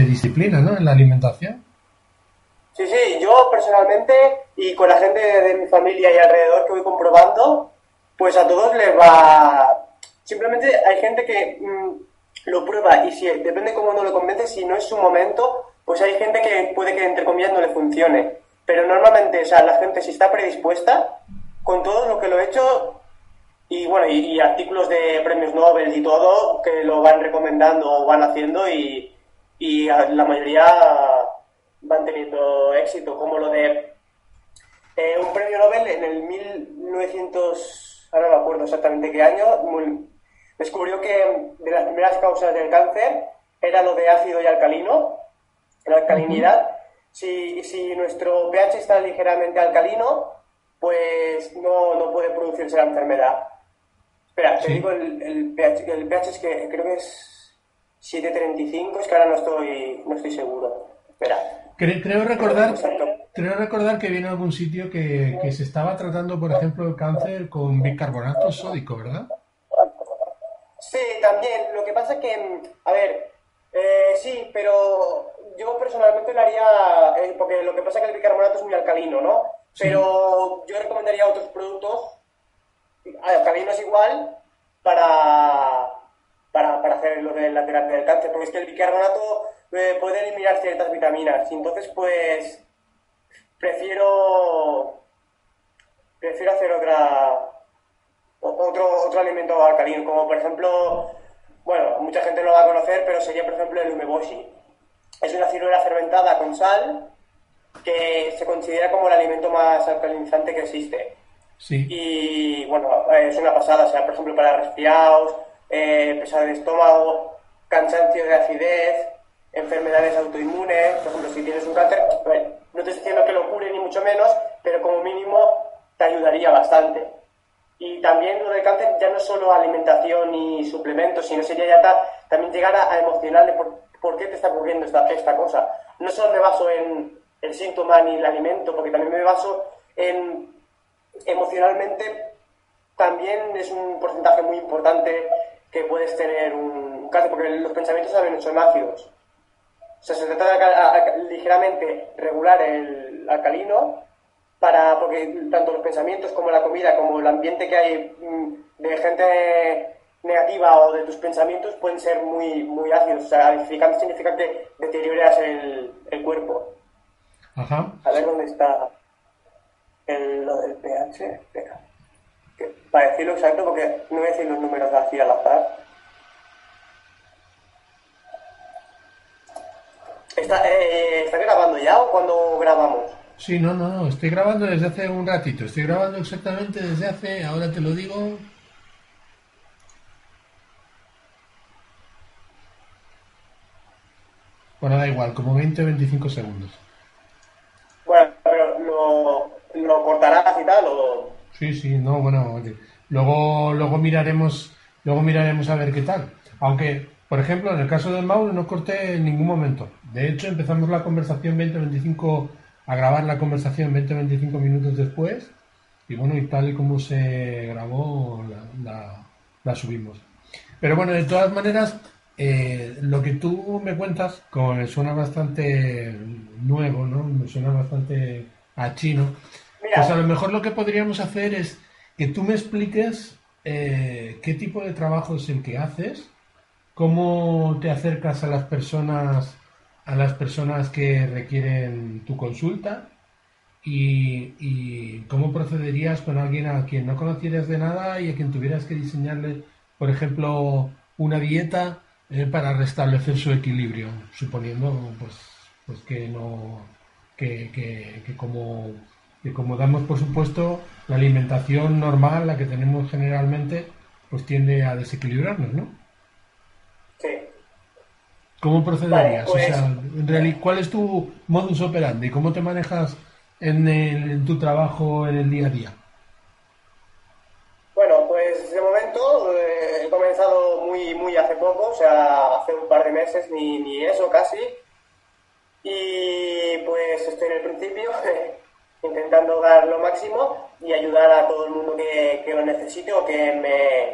disciplina, ¿no? En la alimentación. Sí, sí, yo personalmente y con la gente de mi familia y alrededor que voy comprobando, pues a todos les va. Simplemente hay gente que lo prueba y si depende cómo no lo convence, si no es su momento, pues hay gente que puede que entre comillas no le funcione. Pero normalmente, o sea, la gente si está predispuesta, con todo lo que lo he hecho, y bueno, y artículos de premios Nobel y todo, que lo van recomendando o van haciendo y la mayoría van teniendo éxito, como lo de un premio Nobel en el 1900, ahora no me acuerdo exactamente qué año, descubrió que de las primeras causas del cáncer era lo de ácido y alcalino, la alcalinidad. Si nuestro pH está ligeramente alcalino, pues no puede producirse la enfermedad. Espera, te digo el pH es que creo que es 7,35, es que ahora no estoy seguro. Espera. Creo recordar que viene a algún sitio que se estaba tratando, por ejemplo, el cáncer con bicarbonato sódico, ¿verdad? Sí, también. Lo que pasa es que, a ver, sí, pero yo personalmente lo haría, porque lo que pasa es que el bicarbonato es muy alcalino, ¿no? Sí. Pero yo recomendaría otros productos alcalinos igual para hacer lo de la terapia del cáncer, porque es que el bicarbonato puede eliminar ciertas vitaminas, y entonces pues prefiero hacer otro alimento alcalino, como por ejemplo, bueno, mucha gente no lo va a conocer, pero sería por ejemplo el umeboshi. Es una ciruela fermentada con sal que se considera como el alimento más alcalinizante que existe. Sí. Y bueno, es una pasada, o sea, por ejemplo, para resfriados, pesadez de estómago, cansancio de acidez, enfermedades autoinmunes. Por ejemplo, si tienes un cáncer, no te estoy diciendo que lo cure ni mucho menos, pero como mínimo te ayudaría bastante. Y también lo del cáncer ya no es solo alimentación y suplementos, sino sería ya también llegar a emocionarle por qué te está ocurriendo esta cosa. No solo me baso en el síntoma ni el alimento, porque también me baso en emocionalmente. También es un porcentaje muy importante que puedes tener un cáncer, porque los pensamientos también son ácidos. O sea, se trata de ligeramente regular el alcalino, porque tanto los pensamientos como la comida, como el ambiente que hay de gente negativa o de tus pensamientos pueden ser muy, muy ácidos. O sea, acidificante significa que deterioras el cuerpo. Ajá. A ver dónde está lo del pH. Espera. Para decirlo exacto, porque no voy a decir los números así al azar. ¿Está grabando ya o cuando grabamos? Sí, no, estoy grabando desde hace un ratito. Estoy grabando exactamente desde hace, ahora te lo digo. Bueno, da igual, como 20 o 25 segundos. Bueno, pero lo cortarás y tal, o... Sí, no, bueno, oye, luego miraremos a ver qué tal. Aunque, por ejemplo, en el caso del Mauro no corté en ningún momento. De hecho, empezamos la conversación 20-25, a grabar la conversación 20-25 minutos después, y bueno, y tal y como se grabó, la subimos. Pero bueno, de todas maneras, lo que tú me cuentas me suena bastante nuevo, ¿no? Me suena bastante a chino. Pues a Mira, lo mejor lo que podríamos hacer es que tú me expliques qué tipo de trabajo es el que haces, cómo te acercas a las personas que requieren tu consulta y cómo procederías con alguien a quien no conocieras de nada y a quien tuvieras que diseñarle, por ejemplo, una dieta para restablecer su equilibrio, suponiendo pues que no que como damos por supuesto la alimentación normal, la que tenemos generalmente, pues tiende a desequilibrarnos, ¿no? sí. ¿Cómo Vale, procederías? O sea, pues, en realidad, ¿cuál es tu modus operandi? ¿Cómo te manejas en tu trabajo en el día a día? bueno, pues de momento he comenzado muy, muy hace poco, o sea, hace un par de meses, ni eso casi. Y pues estoy en el principio intentando dar lo máximo y ayudar a todo el mundo que lo necesite o que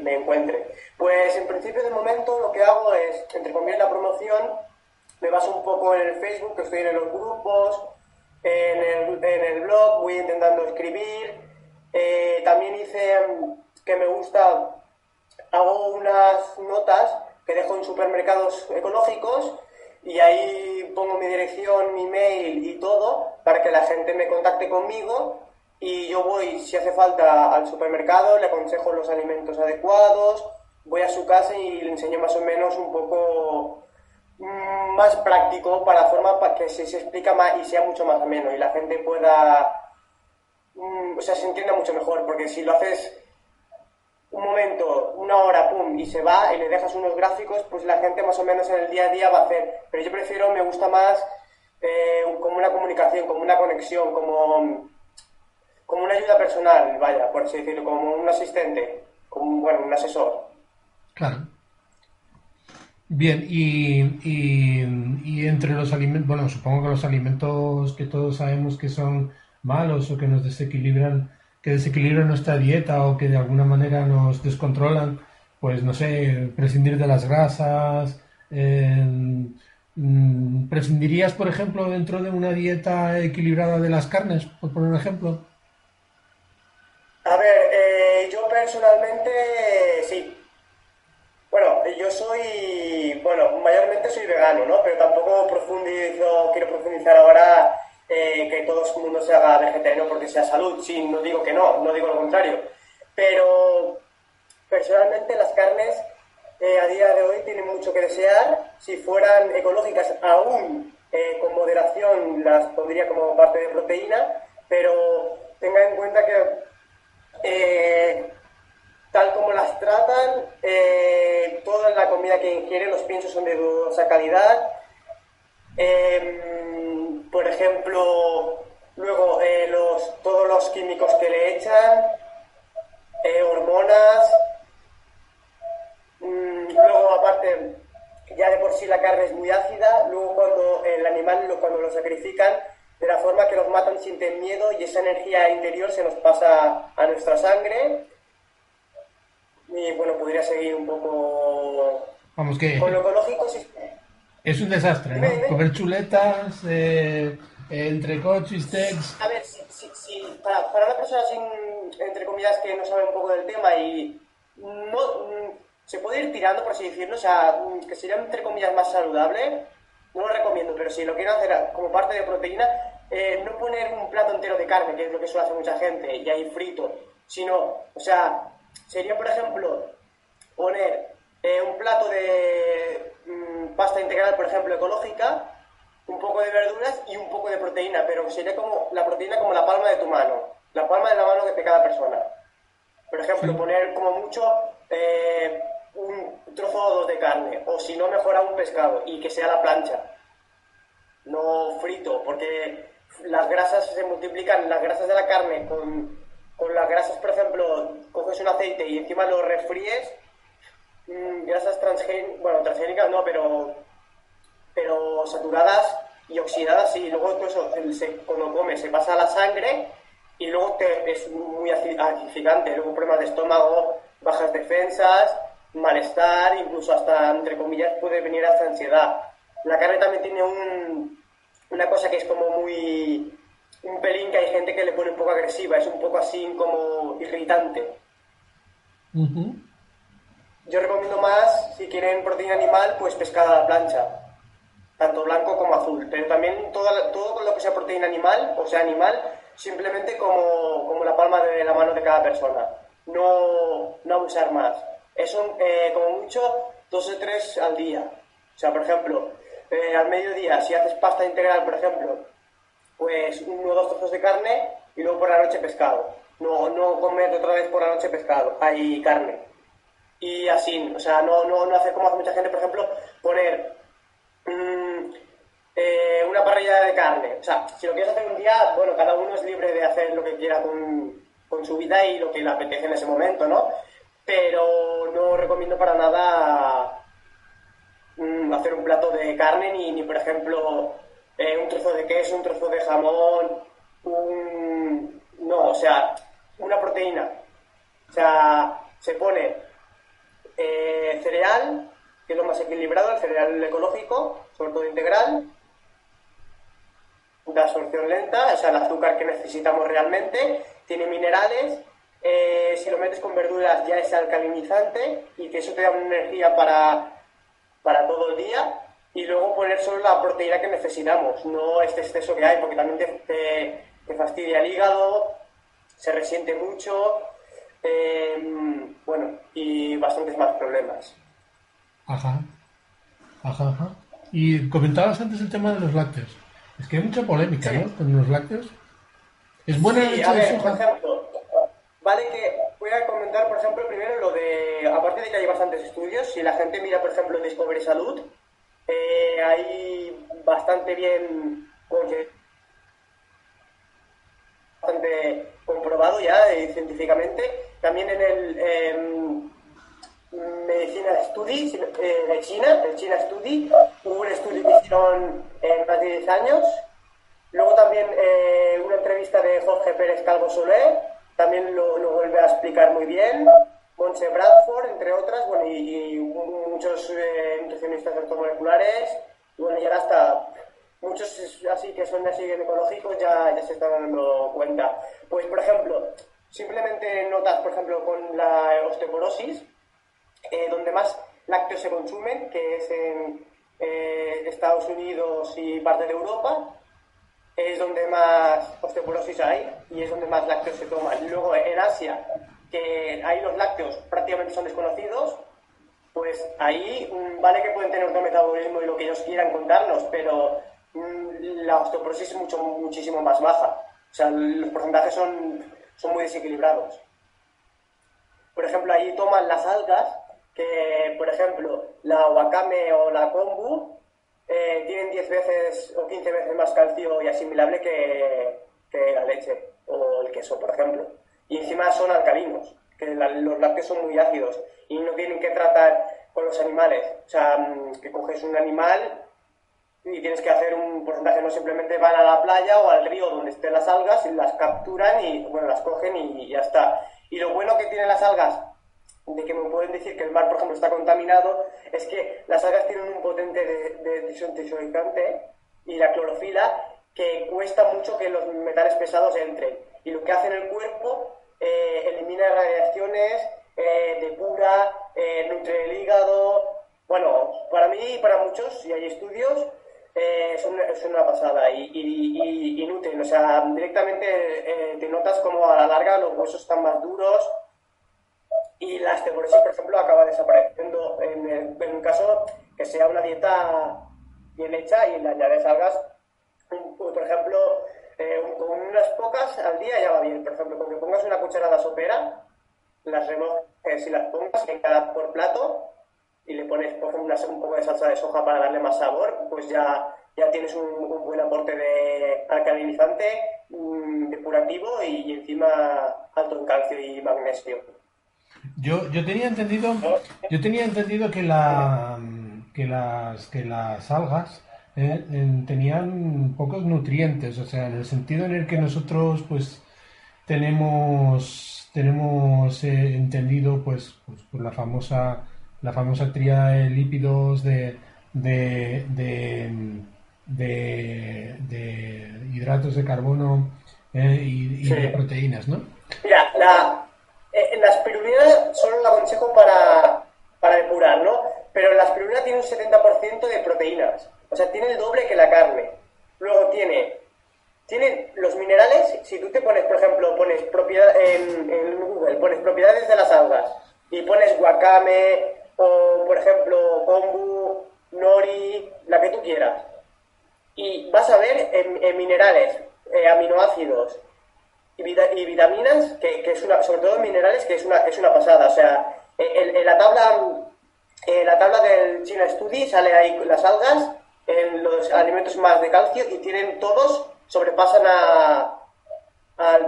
me encuentre. Pues en principio de momento lo que hago es, entre comillas, la promoción me baso un poco en el Facebook, que estoy en los grupos, en el blog, voy intentando escribir. También hice que me gusta, hago unas notas que dejo en supermercados ecológicos y ahí pongo mi dirección, mi mail y todo para que la gente me contacte conmigo y yo voy, si hace falta, al supermercado, le aconsejo los alimentos adecuados, voy a su casa y le enseño más o menos un poco más práctico para la forma para que se explica más y sea mucho más ameno y la gente pueda, o sea, se entienda mucho mejor, porque si lo haces un momento, una hora, pum, y se va y le dejas unos gráficos, pues la gente más o menos en el día a día va a hacer. Pero yo prefiero, me gusta más como una comunicación, como una conexión, como una ayuda personal, vaya, por así decirlo, como un asistente, como bueno, un asesor. Claro. Bien, y entre los alimentos, bueno, supongo que los alimentos que todos sabemos que son malos o que nos desequilibran, que desequilibran nuestra dieta o que de alguna manera nos descontrolan, pues no sé, prescindir de las grasas, prescindirías, por ejemplo, dentro de una dieta equilibrada de las carnes, por poner un ejemplo. A ver, yo personalmente sí. Bueno, yo soy, bueno, mayormente soy vegano, ¿no? Pero tampoco quiero profundizar ahora que todo el mundo se haga vegetariano porque sea salud. Sí, no digo que no, no digo lo contrario. Pero personalmente las carnes a día de hoy tienen mucho que desear. Si fueran ecológicas aún con moderación las pondría como parte de proteína, pero tenga en cuenta que tal como las tratan, toda la comida que ingieren, los piensos son de dudosa calidad. Por ejemplo, luego todos los químicos que le echan, hormonas. Luego, aparte, ya de por sí la carne es muy ácida. Luego, cuando el animal, cuando lo sacrifican, de la forma que los matan, sienten miedo y esa energía interior se nos pasa a nuestra sangre. Y bueno, podría seguir un poco Vamos, que con lo ecológico. Sí. es un desastre, Dime, ¿no? dime. Comer chuletas, entrecots, bistecs. A ver, para una persona sin, entre comillas, que no sabe un poco del tema y no se puede ir tirando, por así decirlo, o sea, que sería entre comillas más saludable, no lo recomiendo, pero si lo quieren hacer como parte de proteína, no poner un plato entero de carne, que es lo que suele hacer mucha gente, y ahí frito, sino, o sea, sería, por ejemplo, poner un plato de pasta integral, por ejemplo, ecológica, un poco de verduras y un poco de proteína, pero sería como la proteína como la palma de tu mano, la palma de la mano de cada persona. Por ejemplo, Sí. poner como mucho un trozo o dos de carne, o si no, mejor un pescado y que sea a la plancha, no frito, porque las grasas se multiplican, las grasas de la carne con las grasas, por ejemplo, coges un aceite y encima lo refríes, grasas transgénicas, bueno, transgénicas no, pero saturadas y oxidadas, sí, y luego todo eso, cuando comes se pasa a la sangre y luego es muy acidificante, luego problemas de estómago, bajas defensas, malestar, incluso hasta, entre comillas, puede venir hasta ansiedad. La carne también tiene una cosa que es como un pelín que hay gente que le pone un poco agresiva, es un poco así como irritante. Ujú. Yo recomiendo más, si quieren proteína animal, pues pescado a la plancha, tanto blanco como azul, pero también todo lo que sea proteína animal, o sea animal, simplemente como la palma de la mano de cada persona, no abusar más. Eso, como mucho, 2 o 3 al día. O sea, por ejemplo, al mediodía, si haces pasta integral, por ejemplo, pues 1 o 2 trozos de carne y luego por la noche pescado. No comer otra vez por la noche pescado, hay carne. Y así, o sea, no hacer como hace mucha gente, por ejemplo, poner una parrilla de carne. O sea, si lo quieres hacer un día, bueno, cada uno es libre de hacer lo que quiera con su vida y lo que le apetece en ese momento, ¿no? Pero no recomiendo para nada hacer un plato de carne ni por ejemplo, un trozo de queso, un trozo de jamón, no, o sea, una proteína. O sea, se pone cereal, que es lo más equilibrado, el cereal ecológico, sobre todo integral, de absorción lenta, o sea, el azúcar que necesitamos realmente, tiene minerales, si lo metes con verduras ya es alcalinizante y que eso te da una energía para todo el día, y luego poner solo la proteína que necesitamos, no este exceso que hay, porque también te fastidia el hígado, se resiente mucho, bueno, y bastantes más problemas. Ajá, ajá, ajá. Y comentabas antes el tema de los lácteos. Es que hay mucha polémica, Sí. ¿no? Con los lácteos. ¿Es buena la Sí, leche a de ver, por soja? ejemplo, vale que voy a comentar, por ejemplo, primero lo de, aparte de que hay bastantes estudios, si la gente mira, por ejemplo, Discovery Salud, hay bastante bien, bastante comprobado ya científicamente. También en el Medicina Study de China, el China Study, hubo un estudio que hicieron más de 10 años. Luego también una entrevista de Jorge Pérez Calvo Soler, también lo vuelve a explicar muy bien. Montse Bradford, entre otras, bueno, y muchos nutricionistas ortomoleculares, y bueno, ya hasta muchos así que son así ecológicos ya se están dando cuenta. Pues, por ejemplo, simplemente notas, por ejemplo, con la osteoporosis, donde más lácteos se consumen, que es en Estados Unidos y parte de Europa, es donde más osteoporosis hay y es donde más lácteos se toman. Luego en Asia, que ahí los lácteos prácticamente son desconocidos, pues ahí vale que pueden tener otro metabolismo y lo que ellos quieran contarnos, pero la osteoporosis es muchísimo más baja. O sea, los porcentajes son muy desequilibrados. Por ejemplo, ahí toman las algas, que por ejemplo la wakame o la kombu tienen 10 veces o 15 veces más calcio y asimilable que la leche o el queso, por ejemplo. Y encima son alcalinos, que los lácteos son muy ácidos y no tienen que tratar con los animales. O sea, que coges un animal y tienes que hacer un porcentaje, no simplemente van a la playa o al río donde estén las algas y las capturan y bueno, las cogen y ya está. Y lo bueno que tienen las algas, de que me pueden decir que el mar, por ejemplo, está contaminado, es que las algas tienen un potente desintoxicante y la clorofila, que cuesta mucho que los metales pesados entren. Y lo que hace en el cuerpo, elimina radiaciones, depura, nutre el hígado. Bueno, para mí y para muchos, y hay estudios, son una pasada y nutren. O sea, directamente te notas como a la larga los huesos están más duros. Y la osteoporosis, por ejemplo, acaba desapareciendo en un caso que sea una dieta bien hecha y le añades algas. Por ejemplo, con unas pocas al día ya va bien. Por ejemplo, con que pongas una cucharada sopera, las remojes y las pongas en cada por plato y le pones, por ejemplo, un poco de salsa de soja para darle más sabor, pues ya tienes un buen aporte de alcalinizante, depurativo y encima alto en calcio y magnesio. Yo tenía entendido que las algas tenían pocos nutrientes, o sea, en el sentido en el que nosotros pues tenemos entendido pues la famosa tríada de lípidos de hidratos de carbono y de Sí. proteínas, ¿no? Mira, la espirulina solo la aconsejo para depurar, ¿no? Pero la espirulina tiene un 70% de proteínas. O sea, tiene el doble que la carne. Luego tiene los minerales. Si tú te pones, por ejemplo, pones en Google, pones propiedades de las algas y pones wakame o, por ejemplo, kombu, nori, la que tú quieras. Y vas a ver en minerales, aminoácidos y vitaminas, que es sobre todo en minerales, que es una pasada. O sea, en la tabla del China Study sale ahí las algas, en los alimentos más de calcio, y tienen todos, sobrepasan a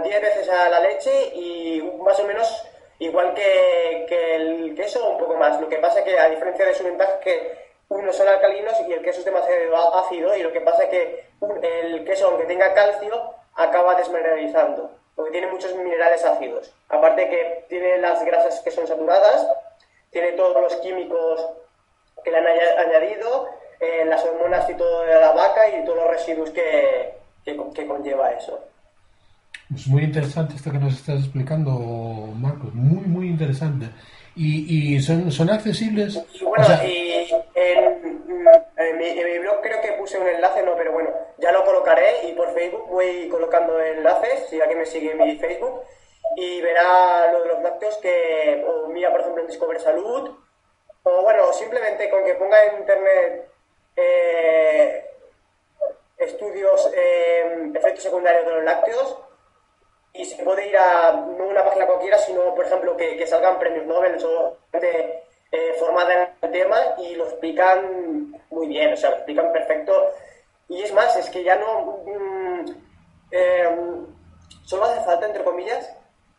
10 veces a la leche y más o menos igual que el queso o un poco más. Lo que pasa es que, a diferencia de su ventaja, que unos son alcalinos y el queso es demasiado ácido, y lo que pasa es que el queso, aunque tenga calcio, acaba desmineralizando, porque tiene muchos minerales ácidos. Aparte que tiene las grasas que son saturadas, tiene todos los químicos que le han añadido, las hormonas y todo de la vaca y todos los residuos que conlleva eso. Es muy interesante esto que nos estás explicando, Marcos, muy, muy interesante. ¿Y son accesibles? Y bueno, O sea, y en mi blog creo que puse un enlace, no, pero bueno, ya lo colocaré y por Facebook voy colocando enlaces, si alguien me sigue en mi Facebook, y verá lo de los lácteos que, o mira por ejemplo en Discover Salud, o bueno, simplemente con que ponga en internet estudios, efectos secundarios de los lácteos, y se puede ir a no una página cualquiera, sino por ejemplo que salgan premios Nobel o gente formada en el tema y lo explican muy bien, o sea, lo explican perfecto. Y es más, es que ya no solo hace falta, entre comillas,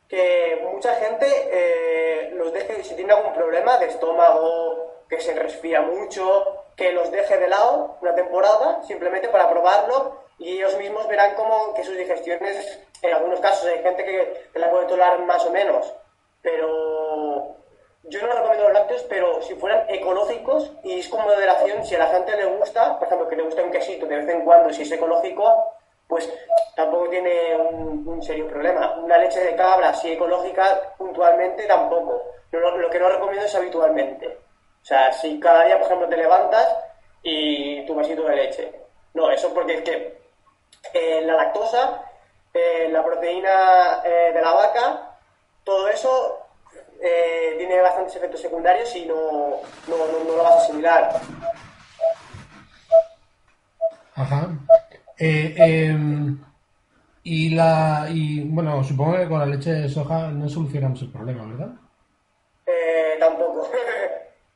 que mucha gente los deje, si tiene algún problema de estómago, que se resfría mucho, que los deje de lado una temporada simplemente para probarlo, y ellos mismos verán como que sus digestiones, en algunos casos hay gente que la puede tolerar más o menos, pero yo no recomiendo los lácteos, pero si fueran ecológicos y es con moderación, si a la gente le gusta, por ejemplo, que le gusta un quesito de vez en cuando, si es ecológico, pues tampoco tiene un serio problema. Una leche de cabra, si ecológica, puntualmente tampoco. Lo que no recomiendo es habitualmente. O sea, si cada día, por ejemplo, te levantas y tu vasito de leche. No, eso porque es que la lactosa, la proteína de la vaca, todo eso tiene bastantes efectos secundarios y no lo vas a asimilar. ajá. Y bueno, supongo que con la leche de soja no solucionamos el problema, ¿verdad? Tampoco.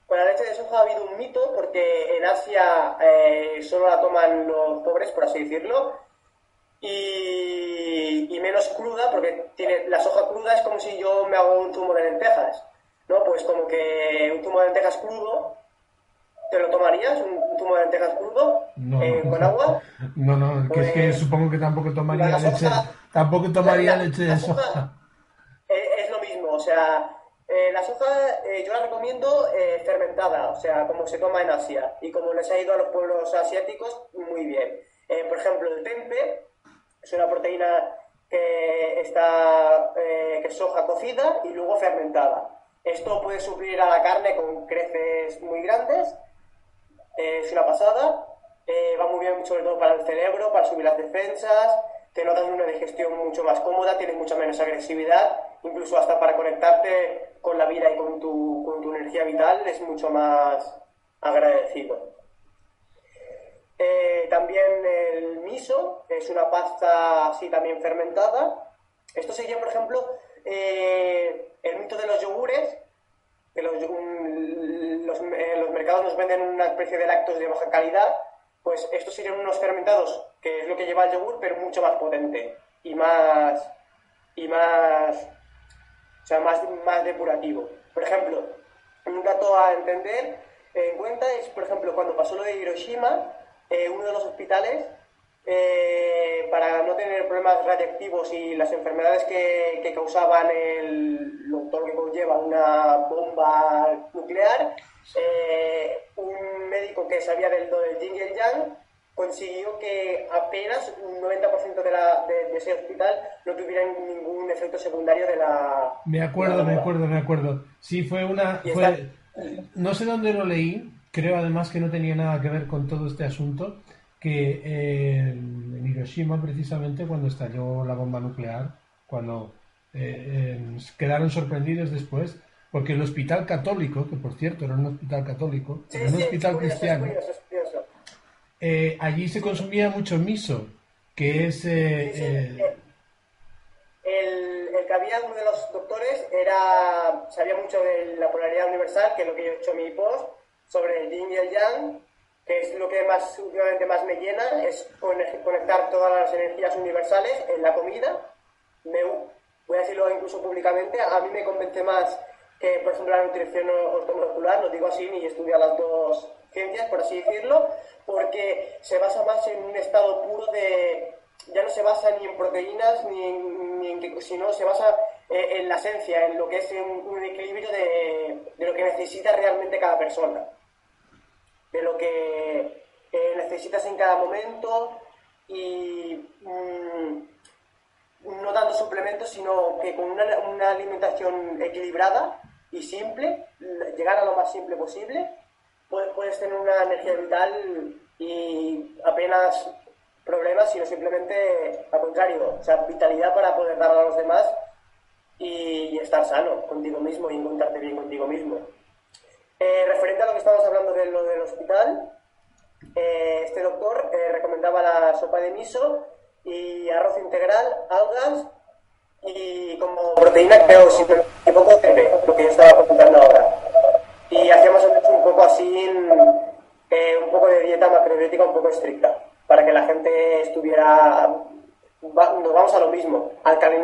Con la leche de soja ha habido un mito porque en Asia solo la toman los pobres, por así decirlo, y menos cruda, porque tiene la soja cruda es como si yo me hago un zumo de lentejas, ¿no? Pues como que un zumo de lentejas crudo, ¿te lo tomarías? ¿Un zumo de lentejas crudo No, no. con agua? No, que es que Pues supongo que tampoco tomaría la leche, soja, tampoco tomaría leche la de soja soja. es lo mismo, o sea, la soja yo la recomiendo fermentada, o sea, como se toma en Asia y como les ha ido a los pueblos asiáticos, muy bien. Por ejemplo, el tempe es una proteína que es soja cocida y luego fermentada. Esto puede suplir a la carne con creces muy grandes, es una pasada, va muy bien sobre todo para el cerebro, para subir las defensas, te notas una digestión mucho más cómoda, tienes mucha menos agresividad, incluso hasta para conectarte con la vida y con tu energía vital es mucho más agradecido. También el miso es una pasta así también fermentada. Esto sería, por ejemplo, el mito de los yogures, que los mercados nos venden una especie de lácteos de baja calidad, pues estos serían unos fermentados, que es lo que lleva el yogur, pero mucho más potente o sea, más depurativo. Por ejemplo, un dato a entender en cuenta es, por ejemplo, cuando pasó lo de Hiroshima, uno de los hospitales, para no tener problemas radiactivos y las enfermedades que causaban todo lo que conlleva una bomba nuclear, un médico que sabía del yin y el yang consiguió que apenas un 90% de ese hospital no tuviera ningún efecto secundario de la... Me acuerdo. Sí, no sé dónde lo leí, creo además que no tenía nada que ver con todo este asunto, que en Hiroshima precisamente cuando estalló la bomba nuclear, cuando quedaron sorprendidos después, porque el hospital católico, que por cierto era un hospital católico, Sí, era un sí, hospital cristiano, es curioso. allí se consumía mucho miso, que es... Sí, sí. El que había, uno de los doctores, sabía mucho de la polaridad universal, que es lo que yo he hecho en mi post, sobre el yin y el yang, que es lo que últimamente más me llena, es conectar todas las energías universales en la comida. Voy a decirlo incluso públicamente, a mí me convence más que, por ejemplo, la nutrición ortomolecular, lo digo así, y estudia las dos ciencias, por así decirlo, porque se basa más en un estado puro ya no se basa ni en proteínas, sino se basa en la esencia, en lo que es un equilibrio de lo que necesita realmente cada persona. de lo que necesitas en cada momento y no tanto suplementos, sino que con una alimentación equilibrada y simple, llegar a lo más simple posible, puedes tener una energía vital y apenas problemas, sino simplemente al contrario, o sea, vitalidad para poder dar a los demás y estar sano contigo mismo y encontrarte bien contigo mismo. Referente a lo que estamos hablando de lo del hospital, este doctor recomendaba la sopa de miso y arroz integral, algas y como proteína creo, si no me equivoco, lo que yo estaba comentando ahora. Y hacíamos un poco así, un poco de dieta macrobiótica un poco estricta, para que la gente estuviera, nos vamos a lo mismo, alcalinidad